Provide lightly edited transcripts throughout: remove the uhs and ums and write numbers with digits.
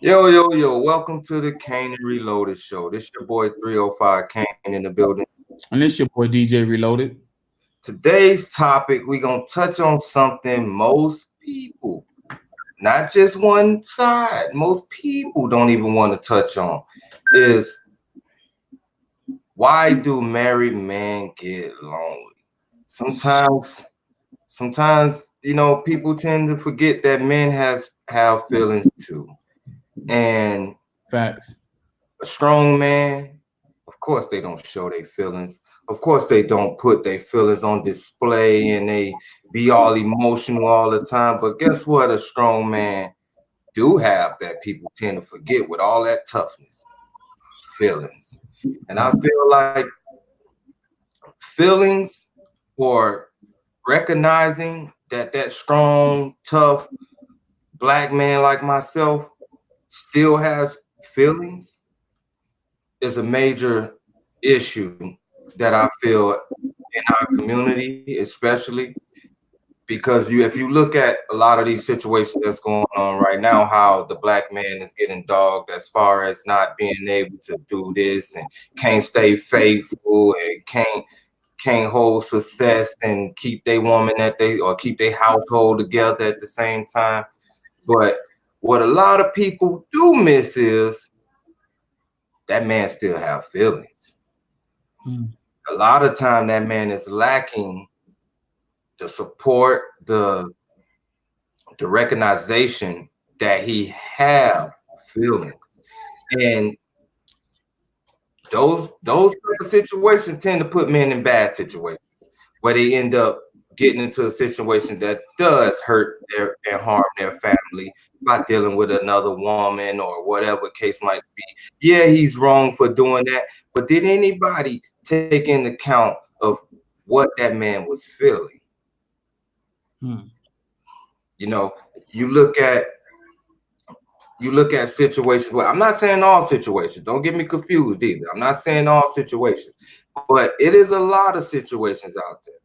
Yo, yo, yo, welcome to the Kane and Reloaded show. This your boy 305 Kane in the building. And this your boy DJ Reloaded. Today's topic, we're going to touch on something most people, not just one side, most people don't even want to touch on, is why do married men get lonely? Sometimes, people tend to forget that men have feelings too. And Facts. a strong man, of course, they don't show their feelings. Of course, they don't put their feelings on display and they be all emotional all the time. But guess what? A strong man do have that people tend to forget with all that toughness, feelings. And I feel like feelings or recognizing that strong, tough black man like myself still has feelings is a major issue that I feel in our community, especially because if you look at a lot of these situations that's going on right now, how the black man is getting dogged as far as not being able to do this and can't stay faithful and can't hold success and keep their woman or keep their household together at the same time. But what a lot of people do miss is that man still have feelings. Mm. A lot of time that man is lacking the support, the recognition that he have feelings. And those type of situations tend to put men in bad situations where they end up getting into a situation that does hurt their and harm their family by dealing with another woman or whatever case might be. Yeah, he's wrong for doing that, but did anybody take into account of what that man was feeling? Mm. You know, you look at situations where I'm not saying all situations, don't get me confused either. I'm not saying all situations, but it is a lot of situations out there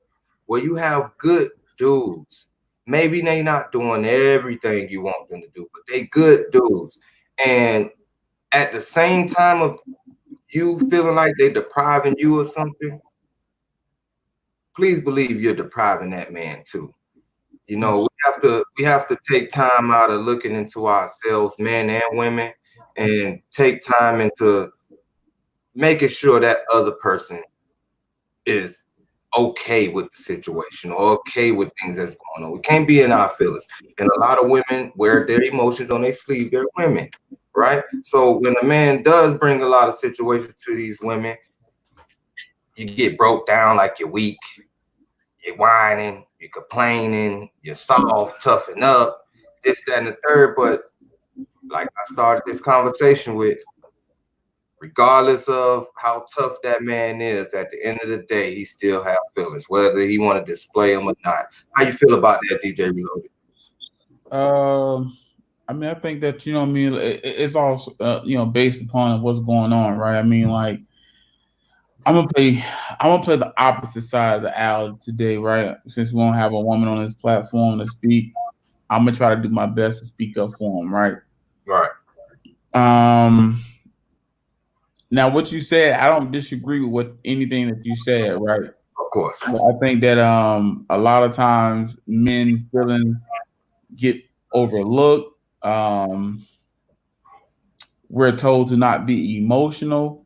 where you have good dudes. Maybe they not doing everything you want them to do, but they good dudes. And at the same time of you feeling like they depriving you of something, please believe you're depriving that man too. You know, we have to take time out of looking into ourselves, men and women, and take time into making sure that other person is okay with the situation or okay with things that's going on. We can't be in our feelings. And a lot of women wear their emotions on their sleeve. They're women, right? So when a man does bring a lot of situations to these women, you get broke down like you're weak, you're whining, you're complaining, you're soft, toughen up, this, that, and the third. But like I started this conversation with, regardless of how tough that man is, at the end of the day, he still have feelings, whether he want to display them or not. How you feel about that, DJ Reloaded? I mean, I think that you know, what I mean, it's all based upon what's going on, right? I mean, like I'm gonna play, I'm gonna play the opposite side of the aisle today, right? Since we won't have a woman on this platform to speak, I'm gonna try to do my best to speak up for him, right? Right, Um, Now what you said, I don't disagree with anything that you said, right? of course. I think that a lot of times men's feelings get overlooked. We're told to not be emotional.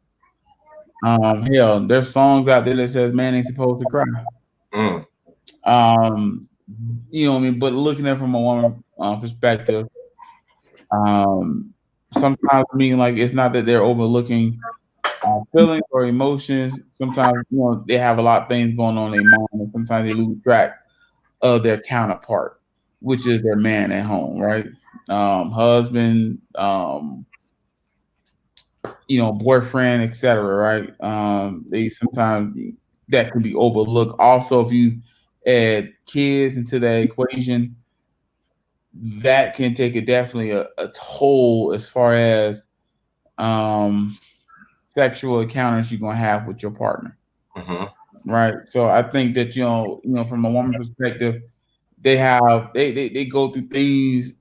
Hell, there's songs out there that says man ain't supposed to cry. Mm, Um, you know what I mean? But looking at it from a woman perspective, um, sometimes I mean like it's not that they're overlooking feelings or emotions. Sometimes they have a lot of things going on in their mind, and sometimes they lose track of their counterpart, which is their man at home, right? Husband, boyfriend, etc. Right? They sometimes that can be overlooked. Also, if you add kids into that equation, that can take definitely a toll as far as um, sexual encounters you're gonna have with your partner. hmm Right. So I think that from a woman perspective, they go through things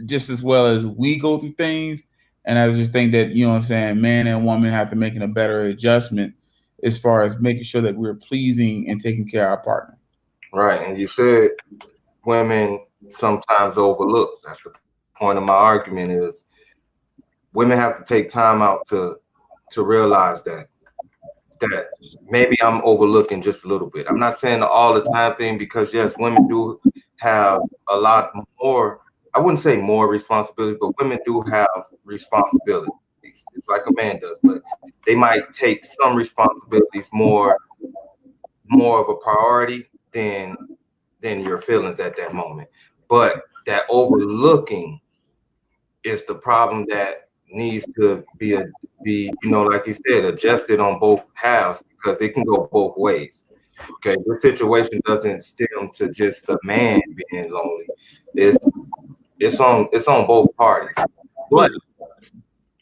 just as well as we go through things. And I just think that, you know what I'm saying, man and woman have to make a better adjustment as far as making sure that we're pleasing and taking care of our partner. Right. And you said women sometimes overlook. That's the point of my argument is women have to take time out to realize that maybe I'm overlooking just a little bit. I'm not saying the all the time thing because yes, women do have a lot more, I wouldn't say more responsibilities, but women do have responsibilities. It's like a man does, but they might take some responsibilities more of a priority than your feelings at that moment. But that overlooking is the problem that needs to be you know, like you said, adjusted on both halves because it can go both ways. Okay, this situation doesn't stem to just the man being lonely. It's on both parties. But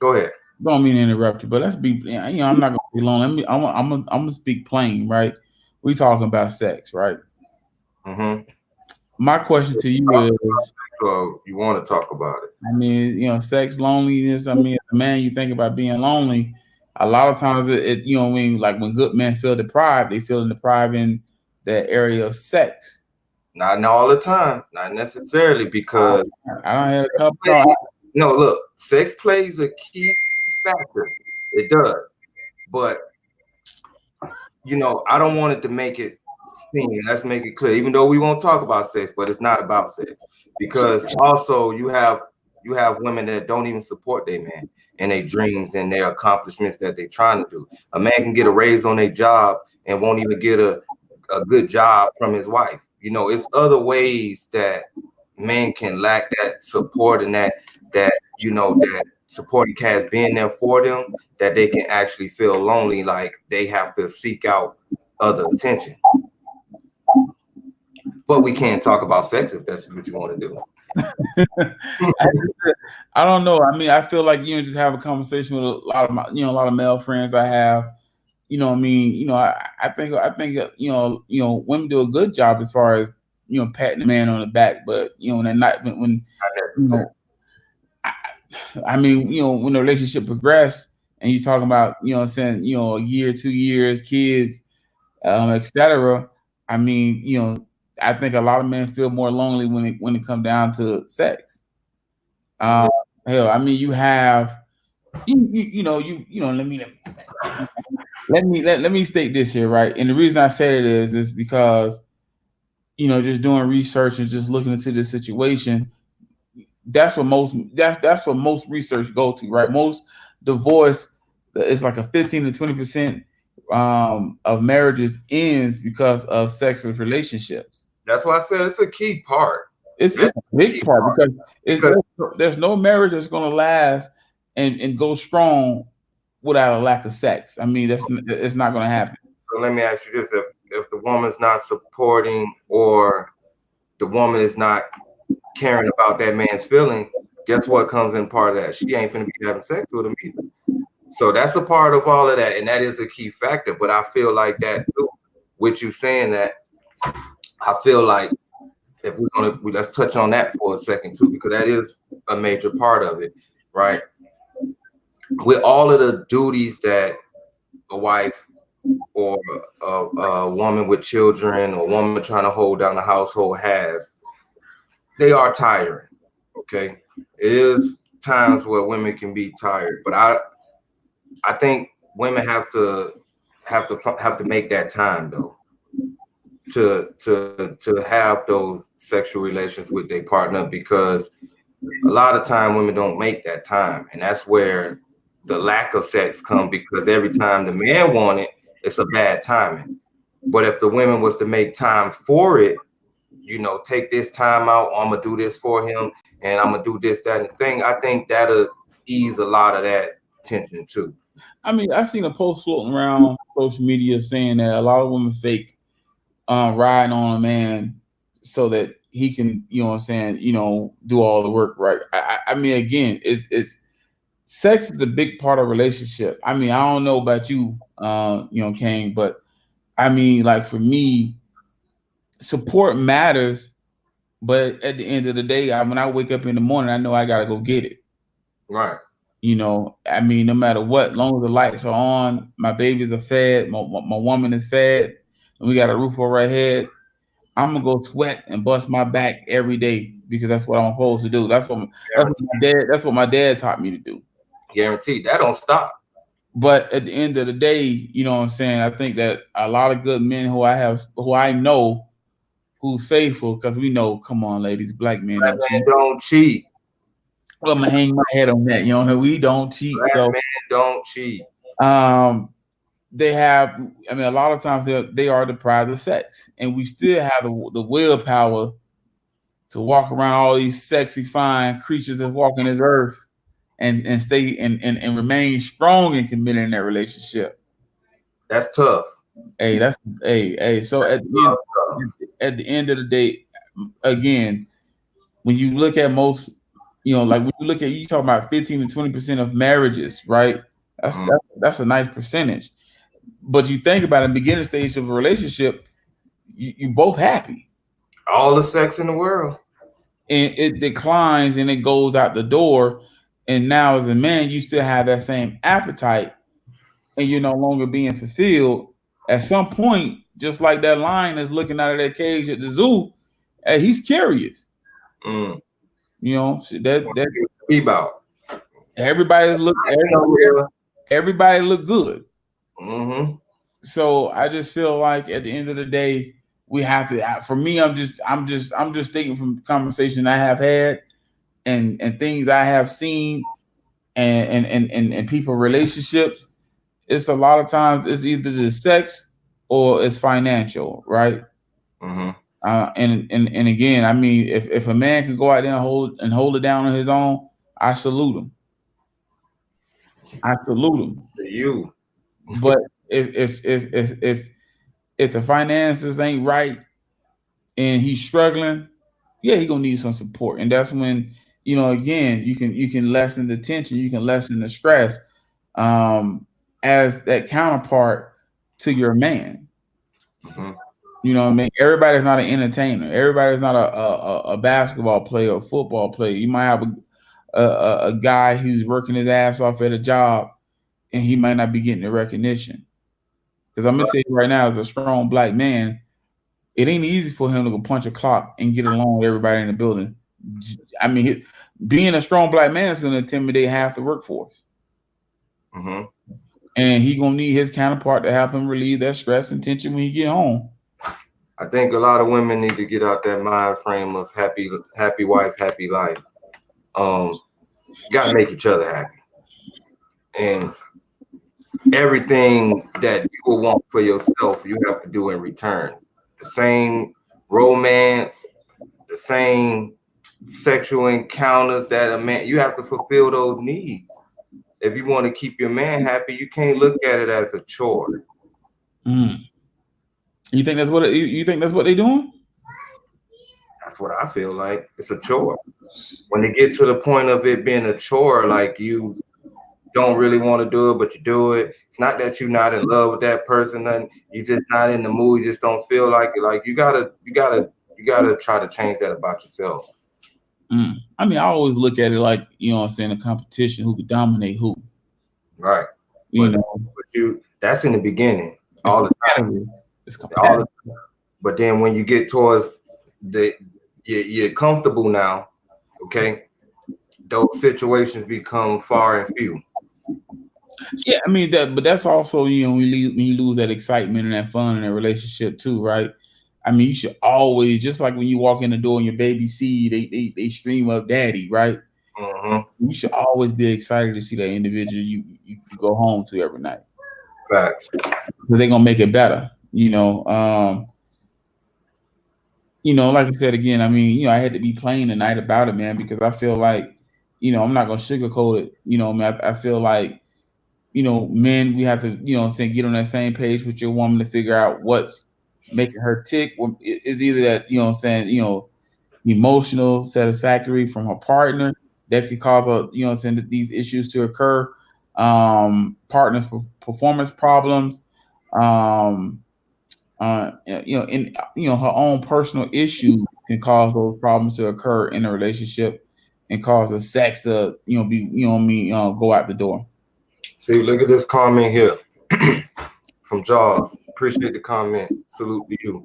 go ahead. Don't mean to interrupt you, but let's be, you know, I'm not gonna be long. I'm gonna speak plain, right? We talking about sex, right? Mm-hmm. My question to you is, so you want to talk about it? I mean, you know, sex, loneliness. I mean, as a man, you think about being lonely. A lot of times, you know, what I mean, like when good men feel deprived, they feel deprived in the area of sex. Not all the time, not necessarily, because I don't have a couple. No, look, sex plays a key factor. It does, but you know, I don't want it to make it seem. Let's make it clear, even though we won't talk about sex, but it's not about sex because also you have women that don't even support their man and their dreams and their accomplishments that they're trying to do. A man can get a raise on their job and won't even get a good job from his wife. You know, it's other ways that men can lack that support and that you know, that supporting cast being there for them, that they can actually feel lonely, like they have to seek out other attention. But we can't talk about sex if that's what you want to do. I don't know. I mean, I feel like, you know, just have a conversation with a lot of my, you know, a lot of male friends I have. You know what I mean? You know, I think you know, women do a good job as far as, you know, patting the man on the back, but you know, when they're not when you know, I mean, you know, when the relationship progress and you talking about, you know what I'm saying, you know, a year, 2 years, kids, etc. I mean, you know, I think a lot of men feel more lonely when it comes down to sex. Hell, I mean, you have you know, let me state this here, right? And the reason I say it is because, you know, just doing research and just looking into this situation, that's what most research go to, right? Most divorce is like a 15 to 20% of marriages ends because of sexless relationships. That's why I said it's a key part. It's a big part because there's no marriage that's going to last and go strong without a lack of sex. I mean, it's not going to happen. So let me ask you this: if the woman's not supporting or the woman is not caring about that man's feeling, guess what comes in part of that? She ain't finna be having sex with him either. So that's a part of all of that, and that is a key factor. But I feel like that too, with you saying that, I feel like if let's touch on that for a second too, because that is a major part of it, right? With all of the duties that a wife or a woman with children or a woman trying to hold down the household has, they are tiring. Okay, it is times where women can be tired, but I think women have to make that time though to have those sexual relations with their partner, because a lot of time women don't make that time, and that's where the lack of sex come, because every time the man want it, it's a bad timing. But if the women was to make time for it, you know, take this time out, I'm gonna do this for him and I'm gonna do this, that, and the thing, I think that'll ease a lot of that tension too. I mean, I've seen a post floating around social media saying that a lot of women fake riding on a man so that he can, you know what I'm saying, you know, do all the work, right? I mean, again, it's sex is a big part of relationship. I mean, I don't know about you, you know, Kane, but I mean, like for me, support matters But at the end of the day, when I wake up in the morning, I know I gotta go get it. Right. I mean, no matter what, long as the lights are on, my babies are fed, my woman is fed, and we got a roof over our head. I'm gonna go sweat and bust my back every day because that's what I'm supposed to do. That's what my dad taught me to do. Guaranteed. That don't stop. But at the end of the day, you know what I'm saying? I think that a lot of good men who I know who's faithful, because we know, come on, ladies, black men Black don't men cheat. don't cheat. Well, I'm gonna hang my head on that. We don't cheat. Black So men don't cheat. they have, I mean, a lot of times they are deprived of sex, and we still have the willpower to walk around all these sexy, fine creatures that walk on this earth and stay and remain strong and committed in that relationship. That's tough. Hey. So at the end of the day, again, when you look at most, like when you look at, you talking about 15 to 20% of marriages, right? That's a nice percentage. But you think about it, in the beginning stage of a relationship, you both happy. All the sex in the world. And it declines and it goes out the door. And now as a man, you still have that same appetite and you're no longer being fulfilled. At some point, just like that lion is looking out of that cage at the zoo, he's curious. That be about. Everybody look good. So I just feel like at the end of the day, we have to. For me, I'm just thinking from conversation I have had and things I have seen and people relationships. It's a lot of times it's either just sex or it's financial, right? And again, I mean, if a man can go out there and hold it down on his own, I salute him. You. But if the finances ain't right and he's struggling, yeah, he gonna need some support. And that's when, again, you can lessen the tension, you can lessen the stress as that counterpart to your man. You know what I mean? Everybody's not an entertainer. Everybody's not a basketball player or football player. You might have a guy who's working his ass off at a job and he might not be getting the recognition. Because I'm gonna tell you right now, as a strong black man, it ain't easy for him to go punch a clock and get along with everybody in the building. I mean, being a strong black man is gonna intimidate half the workforce. And he gonna need his counterpart to help him relieve that stress and tension when he get home. I think a lot of women need to get out that mind frame of happy wife, happy life. You gotta make each other happy. And everything that you will want for yourself, you have to do in return. The same romance, the same sexual encounters that a man, you have to fulfill those needs. If you want to keep your man happy, you can't look at it as a chore. You think that's what they're doing? That's what I feel like. It's a chore. When they get to the point of it being a chore, like you don't really want to do it, but you do it. It's not that you're not in love with that person, and you just not in the mood. You just don't feel like it. Like you gotta try to change that about yourself. I mean, I always look at it like, I'm saying, a competition, who could dominate who. Right. That's in the beginning. All the time. It's competitive. But then when you get towards you're comfortable now, okay, those situations become far and few. Yeah, I mean but that's also, when you lose that excitement and that fun in a relationship too, right? I mean, you should always, just like when you walk in the door and your baby see they stream up daddy, right? You should always be excited to see that individual you go home to every night. Facts. Because they're gonna make it better. Like I said again, I mean, I had to be plain tonight about it, man, because I feel like, I'm not gonna sugarcoat it. I feel like, men, we have to, get on that same page with your woman to figure out what's making her tick. Is either that, emotional, satisfactory from her partner that could cause these issues to occur. Partners performance problems. In her own personal issues can cause those problems to occur in a relationship and cause the sex to, go out the door. See, look at this comment here from Jaws. Appreciate the comment. Salute to you.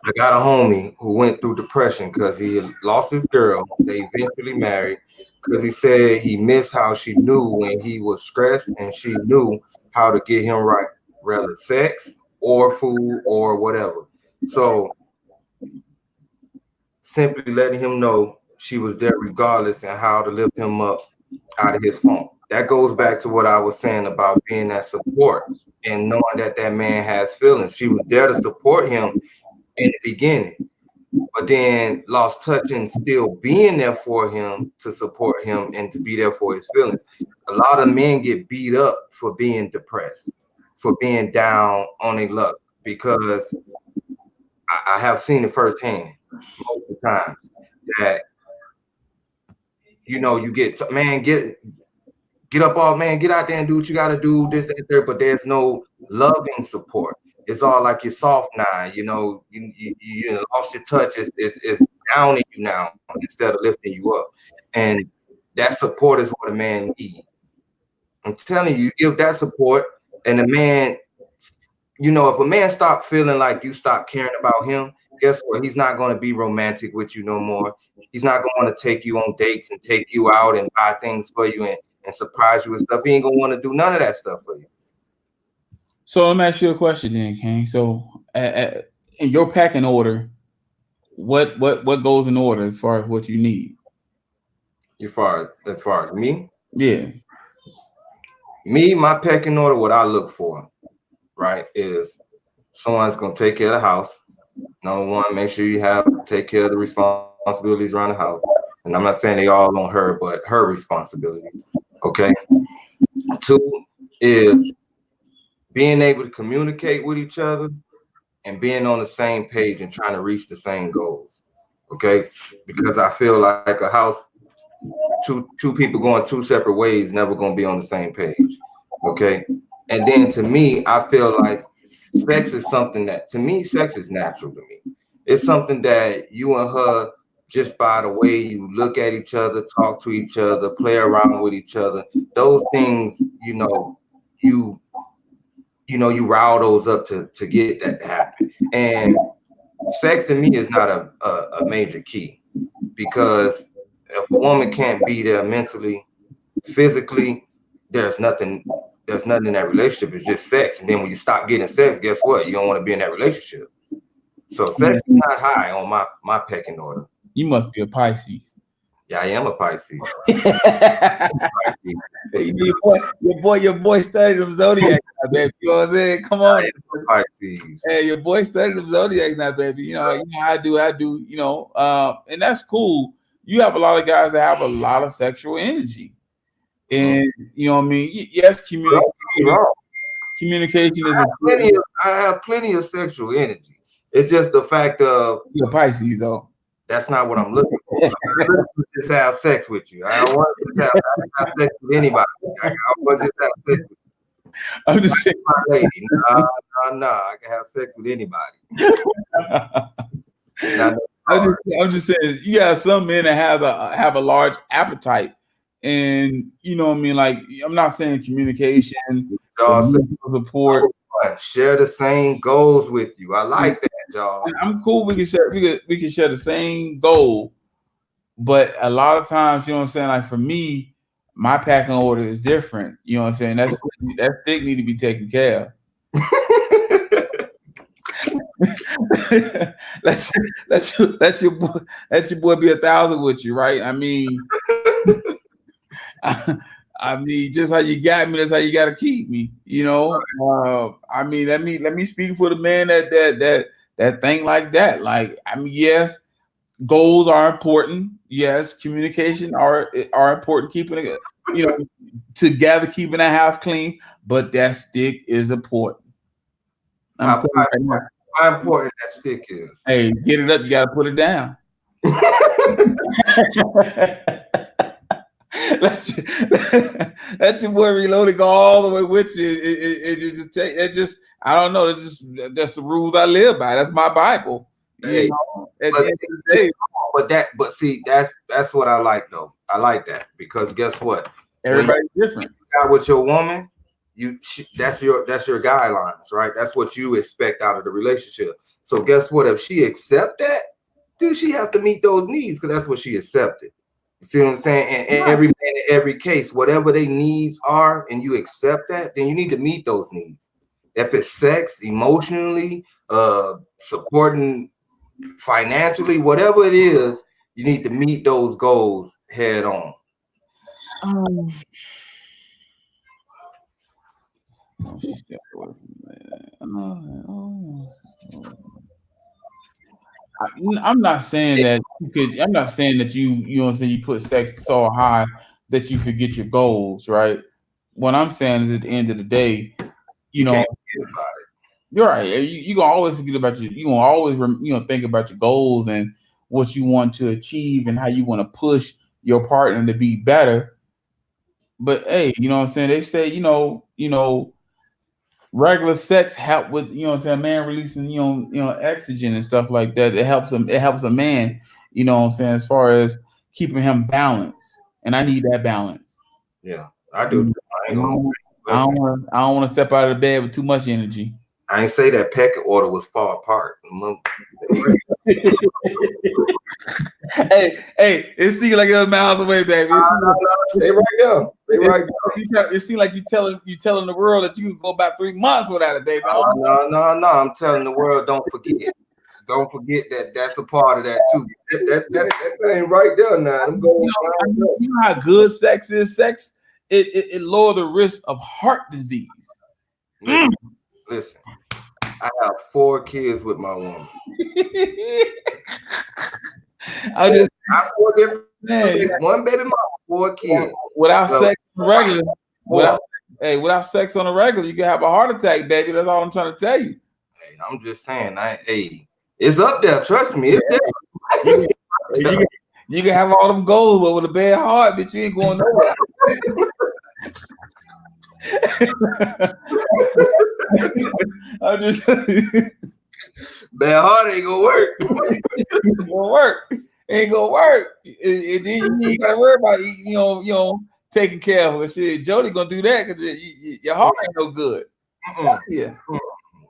I got a homie who went through depression because he lost his girl. They eventually married because he said he missed how she knew when he was stressed, and she knew how to get him right, whether sex or food or whatever. So simply letting him know she was there regardless and how to lift him up out of his funk. That goes back to what I was saying about being that support and knowing that that man has feelings. She was there to support him in the beginning, but then lost touch and still being there for him to support him and to be there for his feelings. A lot of men get beat up for being depressed, for being down on their luck, because I have seen it firsthand multiple times that you get get up all man, get out there and do what you got to do, this and that, but there's no loving support. It's all like you're soft now, you lost your touch. It's downing you now instead of lifting you up. And that support is what a man needs. I'm telling you, you give that support, and the man, if a man stop feeling like you stop caring about him, guess what? He's not going to be romantic with you no more. He's not going to take you on dates and take you out and buy things for you and surprise you with stuff. He ain't going to want to do none of that stuff for you. So let me ask you a question then, King. So in your packing order, what goes in order as far as what you need? As far as me? Yeah. Me, my pecking order, what I look for, right, is someone's going to take care of the house. Number one, make sure you take care of the responsibilities around the house. And I'm not saying they all on her, but her responsibilities. Okay. 2 is being able to communicate with each other and being on the same page and trying to reach the same goals. Okay. Because I feel like a house, two people going 2 separate ways, never going to be on the same page. Okay. And then to me, I feel like sex is something that, to me, sex is natural to me. It's something that you and her, just by the way you look at each other, talk to each other, play around with each other, those things, you rile those up to get that to happen. And sex to me is not a major key, because if a woman can't be there mentally, physically, there's nothing in that relationship. It's just sex. And then when you stop getting sex, guess what? You don't want to be in that relationship. So sex is not high on my pecking order. You must be a Pisces. Yeah, I am a Pisces. Your boy studied them zodiacs, baby. You know what I'm saying? Come on, Pisces. Hey, your boy studied them zodiacs now, baby. I do. And that's cool. You have a lot of guys that have a lot of sexual energy, and you know what I mean. Yes, communication is. I have plenty of sexual energy. It's just the fact of you're a Pisces, though. That's not what I'm looking for. I'm looking to just have sex with you. I don't want to just have sex with anybody. I want to just have sex with you. I'm just saying, my lady. No. I can have sex with anybody. I'm just saying, you got some men that have a large appetite, and you know what I mean. Like, I'm not saying communication, support, share the same goals with you. I like that, y'all. I'm cool. We can share the same goal, but a lot of times, you know what I'm saying. Like for me, my packing order is different. You know what I'm saying. That stick need to be taken care of. Let your boy be 1,000 with you, right? I mean, just how you got me, that's how you got to keep me. I mean, let me speak for the man that think like that. Like, I mean, yes, goals are important. Yes, communication are important. Keeping it, together, keeping that house clean. But that stick is important. How important that stick is. Hey, get it up. You got to put it down. Let your boy Reloaded go all the way with you. I don't know. That's the rules I live by. That's my Bible. Hey, you know, at the end of the day, but see, that's what I like though. I like that because guess what? everybody's different. Got with your woman, that's your guidelines, right? That's what you expect out of the relationship. So guess what? If she accept that, then she have to meet those needs because that's what she accepted. You see what I'm saying? And every man in every case, whatever their needs are, and you accept that, then you need to meet those needs. If it's sex, emotionally, supporting financially, whatever it is, you need to meet those goals head on. She stepped away from I'm not saying that you could. I'm not saying that you know what I'm saying, you put sex so high that you forget your goals, right? What I'm saying is at the end of the day, you know, Can't forget about it. you're right. You gonna always forget about you gonna always think about your goals and what you want to achieve and how you want to push your partner to be better. But hey, you know what I'm saying? They say, regular sex help with, you know what I'm saying, a man releasing, oxygen and stuff like that. It helps a man, you know what I'm saying, as far as keeping him balanced. And I need that balance. Yeah, I do. I don't want to step out of the bed with too much energy. I ain't say that pecking order was far apart. hey, it seems like it was miles away, baby. They right there. They right there. It seems like you telling the world that you can go about 3 months without it, baby. No. I'm telling the world, don't forget. Don't forget that that's a part of that too. That thing right there now. I'm going. You know how good sex is. Sex it lower the risk of heart disease. Listen. I have 4 kids with my woman. I have 4 different one baby mama, 4 kids. Without sex on the regular, without sex on the regular, you can have a heart attack, baby. That's all I'm trying to tell you. Hey, I'm just saying, it's up there. Trust me, it's there. You can have all them goals, but with a bad heart, bitch, you ain't going nowhere. I'm just bad heart ain't gonna work. Ain't gonna work. And then you gotta worry about taking care of her. Shit, Jody gonna do that because your heart ain't no good. Yeah.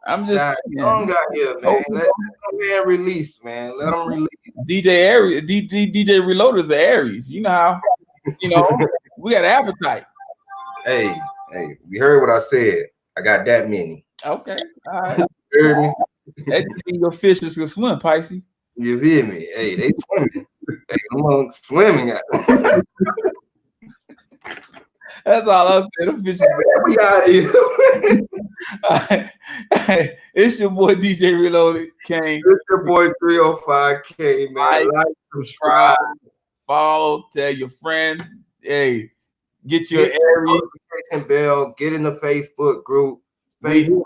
I'm just long out here, man. Let man release, man. Let them release. DJ Reloaded is an Aries. You know how we got an appetite. Hey, you heard what I said. I got that many. Okay. All right. You heard me? That means your fishes can swim, Pisces. You hear me? Hey, they swimming. They come swimming at them. That's all I'm saying. The fishes. We out here. Hey, it's your boy DJ Reloaded, Kane. It's your boy 305K, man. Like, subscribe, follow, tell your friend. Hey, get your notification bell. Get in the Facebook group. Facebook.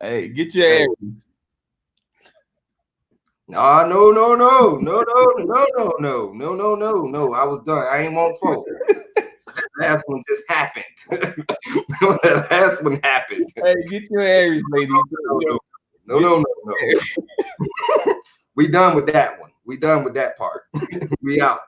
Hey, get your Aries. No. I was done. I ain't want folks. That last one just happened. That last one happened. Hey, get your Aries, ladies. No. We done with that one. We done with that part. We out.